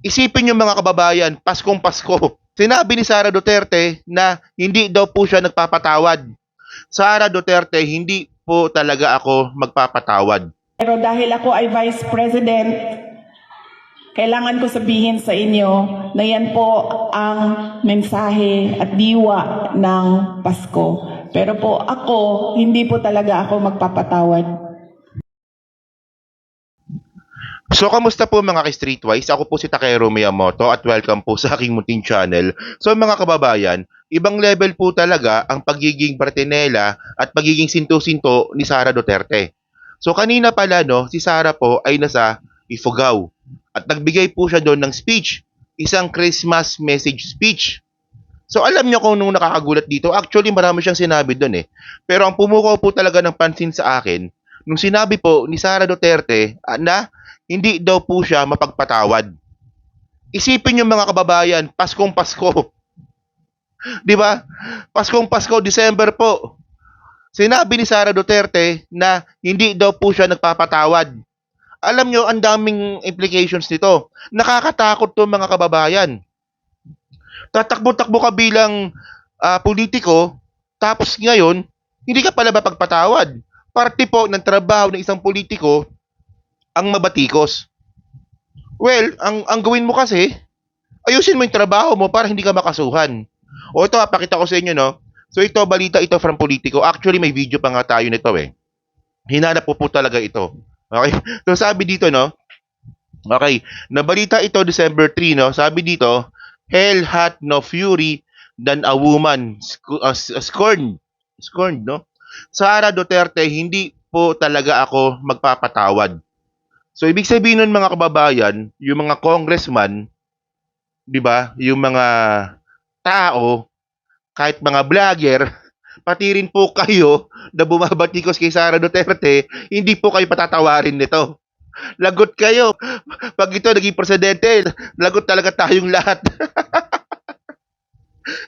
Isipin niyo mga kababayan, Paskong Pasko. Sinabi ni Sara Duterte na hindi daw po siya nagpapatawad. Sara Duterte, hindi po talaga ako magpapatawad. Pero dahil ako ay Vice President, kailangan ko sabihin sa inyo na yan po ang mensahe at diwa ng Pasko. Pero po ako, hindi po talaga ako magpapatawad. So, kamusta po mga ka-Streetwise? Ako po si Takero Miyamoto at welcome po sa aking munting channel. So, mga kababayan, ibang level po talaga ang pagiging Bartinela at pagiging sinto-sinto ni Sara Duterte. So, kanina pala, no, si Sara po ay nasa Ifugao at nagbigay po siya doon ng speech, isang Christmas message speech. So, alam niyo kung nung nakakagulat dito, actually marami siyang sinabi doon eh. Pero ang pumukaw po talaga ng pansin sa akin, nung sinabi po ni Sara Duterte na hindi daw po siya mapagpatawad. Isipin niyo mga kababayan, Paskong Pasko. 'Di ba? Paskong Pasko, December po. Sinabi ni Sara Duterte na hindi daw po siya nagpapatawad. Alam niyo, ang daming implications nito. Nakakatakot 'to mga kababayan. Tatakbo-takbo ka bilang politiko, tapos ngayon, hindi ka pala mapagpatawad. Parte po ng trabaho ng isang politiko ang mabatikos. Well, ang gawin mo kasi, ayusin mo yung trabaho mo para hindi ka makasuhan. O ito, pakita ko sa inyo, no? So ito, balita ito from Politico. Actually, may video pa nga tayo nito eh. Hinanap po talaga ito. Okay? So sabi dito, no? Okay, nabalita ito December 3, no? Sabi dito, hell hath no fury than a woman scorned. Scorned, no? Sara Duterte, hindi po talaga ako magpapatawad. So, ibig sabihin nun mga kababayan, yung mga congressman, di ba, yung mga tao, kahit mga vlogger, pati rin po kayo na bumabatikos kay Sara Duterte, hindi po kayo patatawarin nito. Lagot kayo. Pag ito naging presidente, lagot talaga tayong lahat.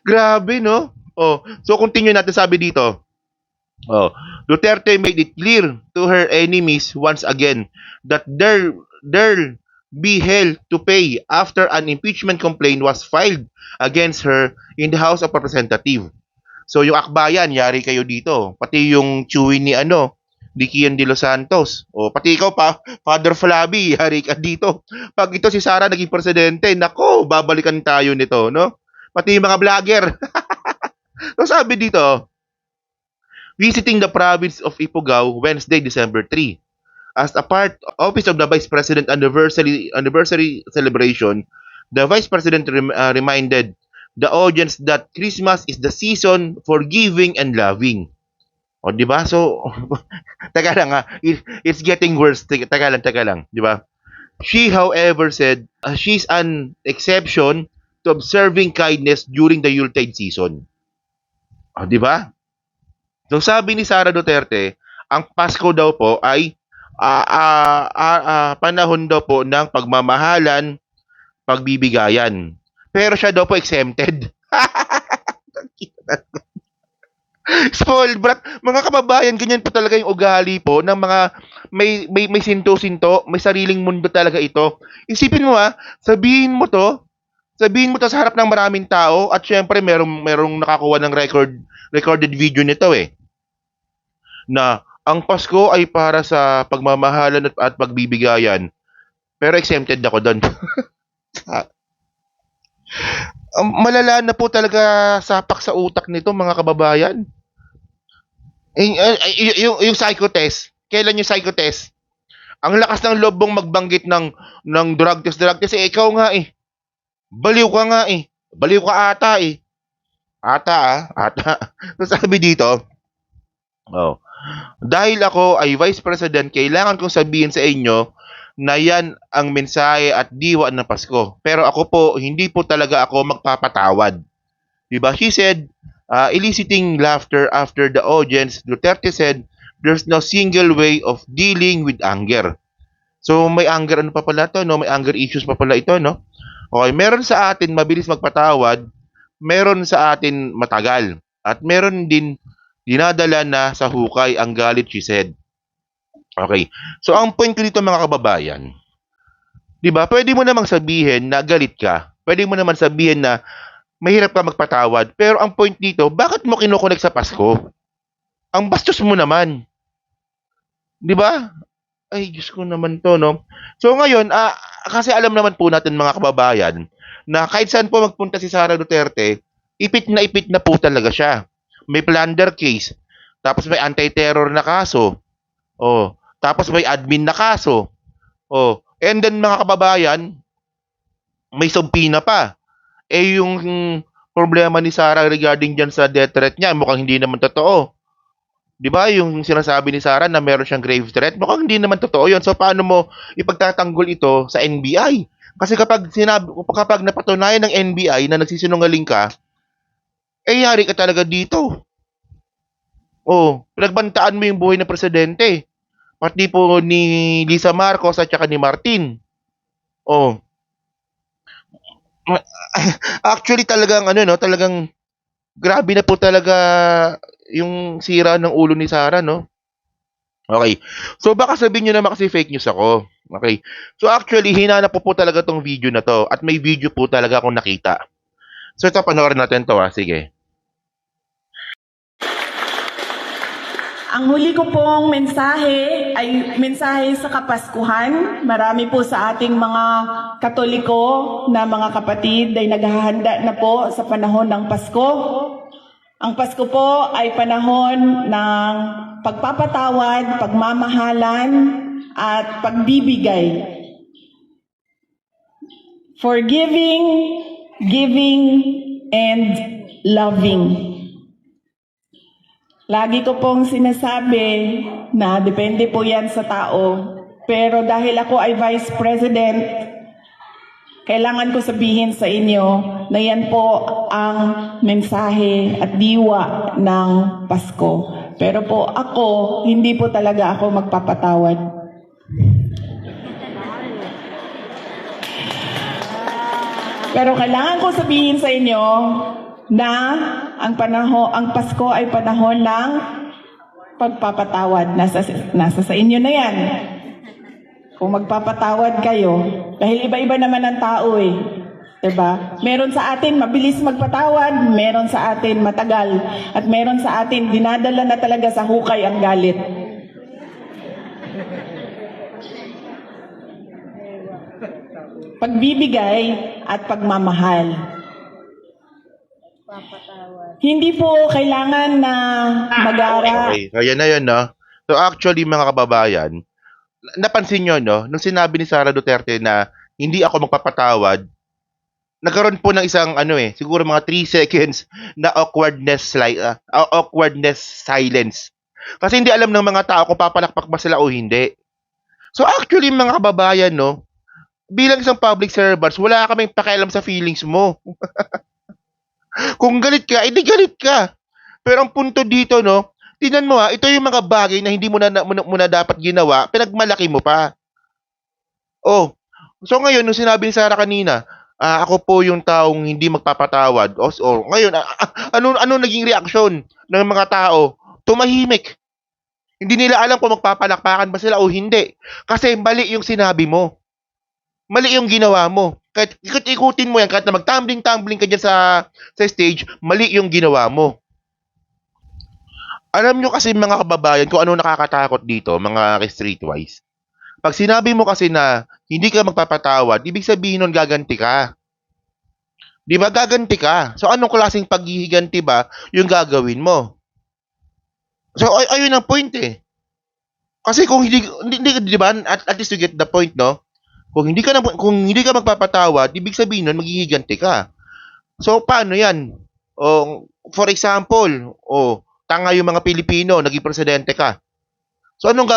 Grabe, no? Oh, so continue natin sabi dito. Oh, Duterte made it clear to her enemies once again that there be hell to pay after an impeachment complaint was filed against her in the House of Representatives. So yung akbayan, yari kayo dito. Pati yung Chewy ni Kian de Los Santos. O pati ikaw pa, Father Flavi, yari ka dito. Pag ito si Sara naging presidente, nako, babalikan tayo nito, no? Pati yung mga vlogger. So sabi dito, visiting the province of Ifugao Wednesday, December 3. As a part office of the Vice President anniversary celebration, the Vice President reminded the audience that Christmas is the season for giving and loving. O, di ba? So, teka lang ha. It's getting worse. Teka lang. Di ba? She, however, said she's an exception to observing kindness during the Yuletide season. O, di ba? So sabi ni Sara Duterte, ang Pasko daw po ay panahon daw po ng pagmamahalan, pagbibigayan. Pero siya daw po exempted. Spoiled brat. Mga kababayan, ganyan po talaga yung ugali po ng mga may sinto-sinto, may sariling mundo talaga ito. Isipin mo sabihin mo to sa harap ng maraming tao at syempre merong nakakuha ng recorded video nito na ang Pasko ay para sa pagmamahalan at pagbibigayan. Pero exempted ako doon. Malala na po talaga sapak sa utak nito mga kababayan. Yung psychotest. Kailan yung psychotest? Ang lakas ng loob mong magbanggit ng drug test. Ikaw nga Baliw ka nga Baliw ka ata Ata. Sabi dito, dahil ako ay Vice President, kailangan kong sabihin sa inyo na yan ang mensahe at diwa ng Pasko. Pero ako po, hindi po talaga ako magpapatawad. Diba? She said, eliciting laughter after the audience, Duterte said, there's no single way of dealing with anger. So may anger pa pala to, no? May anger issues pa pala ito, no? Okay, meron sa atin mabilis magpatawad, meron sa atin matagal, at meron din dinadala na sa hukay ang galit, she said. Okay. So ang point ko dito mga kababayan, 'Di ba? Pwede mo namang sabihin na galit ka. Pwede mo naman sabihin na mahirap ka magpatawad. Pero ang point dito, bakit mo kino-connect sa Pasko? Ang bastos mo naman, 'di ba? Ay, Diyos ko naman 'to, 'no? So ngayon, kasi alam naman po natin mga kababayan na kahit saan po magpunta si Sara Duterte, ipit na po talaga siya. May plunder case, tapos may anti-terror na kaso, oh, tapos may admin na kaso, oh. And then mga kababayan, may subpoena pa. Eh yung problema ni Sara regarding diyan sa death threat niya, mukhang hindi naman totoo. 'Di ba yung sinasabi ni Sara na meron siyang grave threat, mukhang hindi naman totoo 'yon. So paano mo ipagtatanggol ito sa NBI? Kasi kapag napatunayan ng NBI na nagsisinungaling ka, eh yari ka talaga dito. Oh, pinagbantaan mo yung buhay ng presidente. Pati po ni Lisa Marcos at saka ni Martin. Oh, actually talagang ano, no, talagang grabe na po talaga yung sira ng ulo ni Sara, no? Okay. So baka sabihin niyo naman kasi fake news ako. Okay. So actually, hinanap ko po talaga tong video na to at may video po talaga akong nakita. So ito, panoorin natin to, sige. Ang huli ko pong mensahe ay mensahe sa Kapaskuhan. Marami po sa ating mga Katoliko na mga kapatid ay naghahanda na po sa panahon ng Pasko. Ang Pasko po ay panahon ng pagpapatawad, pagmamahalan, at pagbibigay. Forgiving, giving, and loving. Lagi ko pong sinasabi na depende po yan sa tao. Pero dahil ako ay Vice President, kailangan ko sabihin sa inyo na yan po ang mensahe at diwa ng Pasko. Pero po ako, hindi po talaga ako magpapatawad. Pero kailangan ko sabihin sa inyo na ang Pasko ay panahon ng pagpapatawad. Nasa sa inyo na yan. Kung magpapatawad kayo, dahil iba-iba naman ang tao eh. Diba? Meron sa atin mabilis magpatawad, meron sa atin matagal, at meron sa atin dinadala na talaga sa hukay ang galit. Pagbibigay at pagmamahal. Hindi po kailangan na mag-ara. Okay. So yan na yun, no? So actually, mga kababayan, napansin nyo, no? Nung sinabi ni Sara Duterte na hindi ako magpapatawad, nagkaroon po ng isang, siguro mga 3 seconds na awkwardness silence. Kasi hindi alam ng mga tao kung papalakpak ba sila o hindi. So actually, mga kababayan, no? Bilang isang public servants, wala kaming pakialam sa feelings mo. Kung galit ka, edi galit ka. Pero ang punto dito, no, tingnan mo ito yung mga bagay na hindi mo na dapat ginawa, pinagmalaki mo pa. Oh, so ngayon, nung sinabi ni Sara kanina, ako po yung taong hindi magpapatawad. Ngayon, ano naging reaksyon ng mga tao? Tumahimik. Hindi nila alam kung magpapalakpakan ba sila o hindi. Kasi mali yung sinabi mo. Mali yung ginawa mo. Kahit ikut-ikutin mo yan, kahit na mag-tumbling-tumbling ka dyan sa stage, mali yung ginawa mo. Alam nyo kasi mga kababayan kung ano nakakatakot dito, mga streetwise. Pag sinabi mo kasi na hindi ka magpapatawad, ibig sabihin nun gaganti ka. Di ba? Gaganti ka. So anong klaseng paghihiganti ba yung gagawin mo? So ayun ang point eh. Kasi kung hindi di ba? At least you get the point, no? Kung hindi ka magpapatawad, ibig sabihin nun maghihiganti ka. So paano 'yan? For example, tanga yung mga Pilipino, naging presidente ka. So anong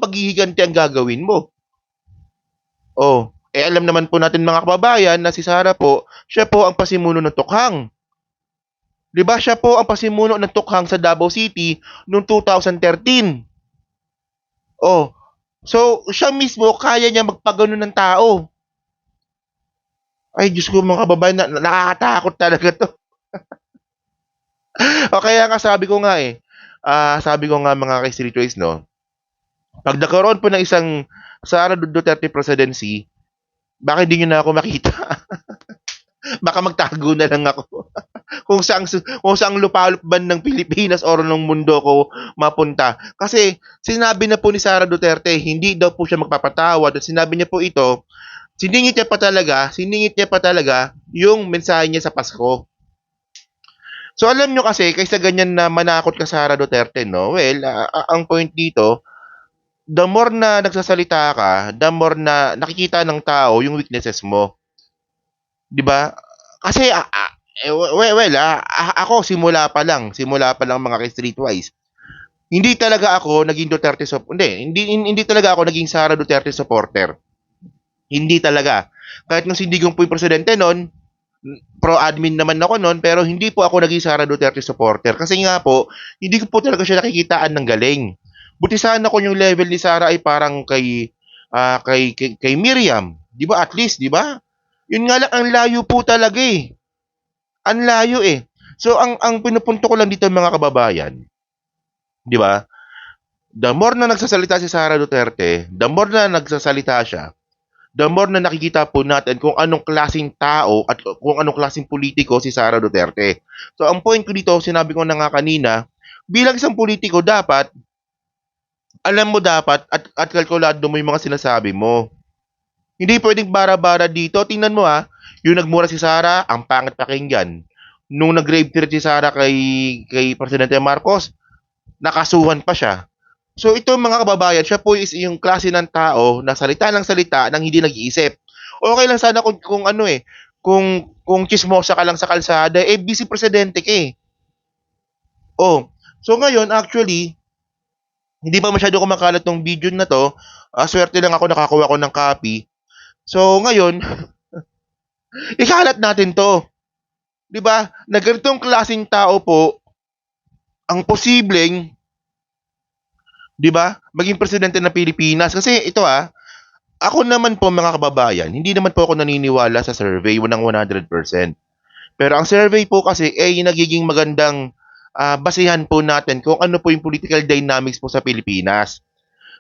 paghihiganti ang gagawin mo? Alam naman po natin mga kababayan na si Sara po, siya po ang pasimuno ng tukhang. 'Di ba siya po ang pasimuno ng tukhang sa Davao City noong 2013. So siya mismo kaya niya magpagano ng tao. Ay, Diyos ko mga kababayan, nakakatakot talaga to. Kaya nga sabi ko nga mga ka-streetways, no, pag nagkaroon po ng isang Sara Duterte presidency, baka hindi nyo na ako makita. Baka magtago na lang ako. Kung saang lupalop ng Pilipinas or ng mundo ko mapunta. Kasi sinabi na po ni Sara Duterte, hindi daw po siya magpapatawad. At sinabi niya po ito, siningit niya pa talaga yung mensahe niya sa Pasko. So alam nyo kasi, kaysa ganyan na manakot ka Sara Duterte, no? Well, ang point dito, the more na nagsasalita ka, the more na nakikita ng tao yung weaknesses mo. 'Di ba? Kasi ako simula pa lang mga streetwise. Hindi talaga ako naging hindi talaga ako naging Sara Duterte supporter. Hindi talaga. Kahit nung sindigong po yung presidente noon, pro-admin naman ako noon, pero hindi po ako naging Sara Duterte supporter. Kasi nga po, hindi ko po talaga siya nakikitaan ng galing. Buti sana kung yung level ni Sara ay parang kay Miriam. Di ba? At least, di ba? Yun nga lang, ang layo po talaga eh. Ang layo eh. So, ang pinupunto ko lang dito mga kababayan, di ba? The more na nagsasalita si Sara Duterte, the more na nagsasalita siya, the more na nakikita po natin kung anong klaseng tao at kung anong klaseng politiko si Sara Duterte. So, ang point ko dito, sinabi ko na nga kanina, bilang isang politiko dapat, alam mo dapat at kalkulado mo yung mga sinasabi mo. Hindi pwedeng bara-bara dito. Tingnan mo yung nagmura si Sara, ang pangit pakinggan. Nung nag-grave threat si Sara kay Presidente Marcos, nakasuhan pa siya. So ito mga kababayan, siya po is yung klase ng tao na salita ng salita nang hindi nag-iisip. Okay lang sana kung chismosa ka lang sa kalsada, busy presidente ka eh. Oh, so ngayon actually, hindi pa masyado kumakalat tong video na to. Swerte lang ako nakakuha ko ng copy. So ngayon, ikalat natin to. 'Di ba? Na ganitong klaseng tao po ang posibleng 'di ba? Maging presidente ng Pilipinas kasi ito ako naman po mga kababayan, hindi naman po ako naniniwala sa survey ng 100%. Pero ang survey po kasi ay nagiging magandang basihan po natin kung ano po yung political dynamics po sa Pilipinas.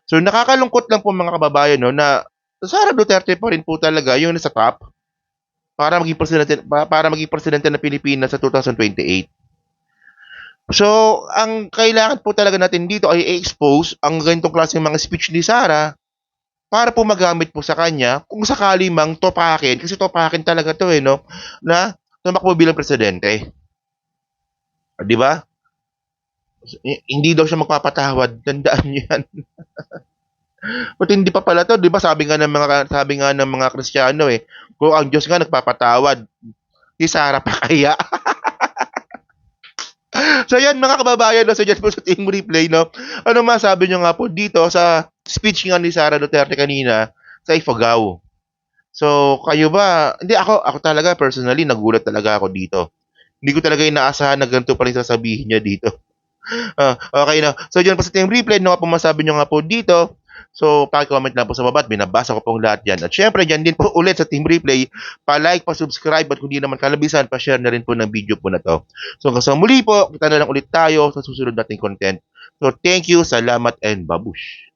So nakakalungkot lang po mga kababayan no na Sara Duterte pa rin po talaga yung nasa top para maging presidente ng Pilipinas sa 2028. So, ang kailangan po talaga natin dito ay i-expose ang ganitong klaseng mga speech ni Sara para po magamit po sa kanya kung sakali mang topakin, kasi topakin talaga to no, na tumakbo bilang presidente. Di ba? Hindi daw siya magpapatawad, tandaan niyo yan. But hindi pa pala to, di ba sabi nga ng mga Kristiyano kung ang Diyos nga nagpapatawad, si Sara pa kaya? So yan mga kababayan, no, suggest po sa team replay, no? Ano masabi nyo nga po dito sa speech nga ni Sara Duterte kanina sa Ifugao? So kayo ba, hindi ako talaga personally nagulat talaga ako dito. Hindi ko talaga inaasahan na ganito pa rin sasabihin niya dito. Okay na. So dyan po sa team replay, no nga po masabi nyo nga po dito. So, paki-comment lang po sa baba at binabasa ko pong lahat yan. At syempre, dyan din po ulit sa Team Replay, pa-like, pa-subscribe at kung di naman kalabisan, pa-share na rin po ng video po na to. So, hanggang sa muli po, kita na lang ulit tayo sa susunod nating content. So, thank you, salamat, and babush!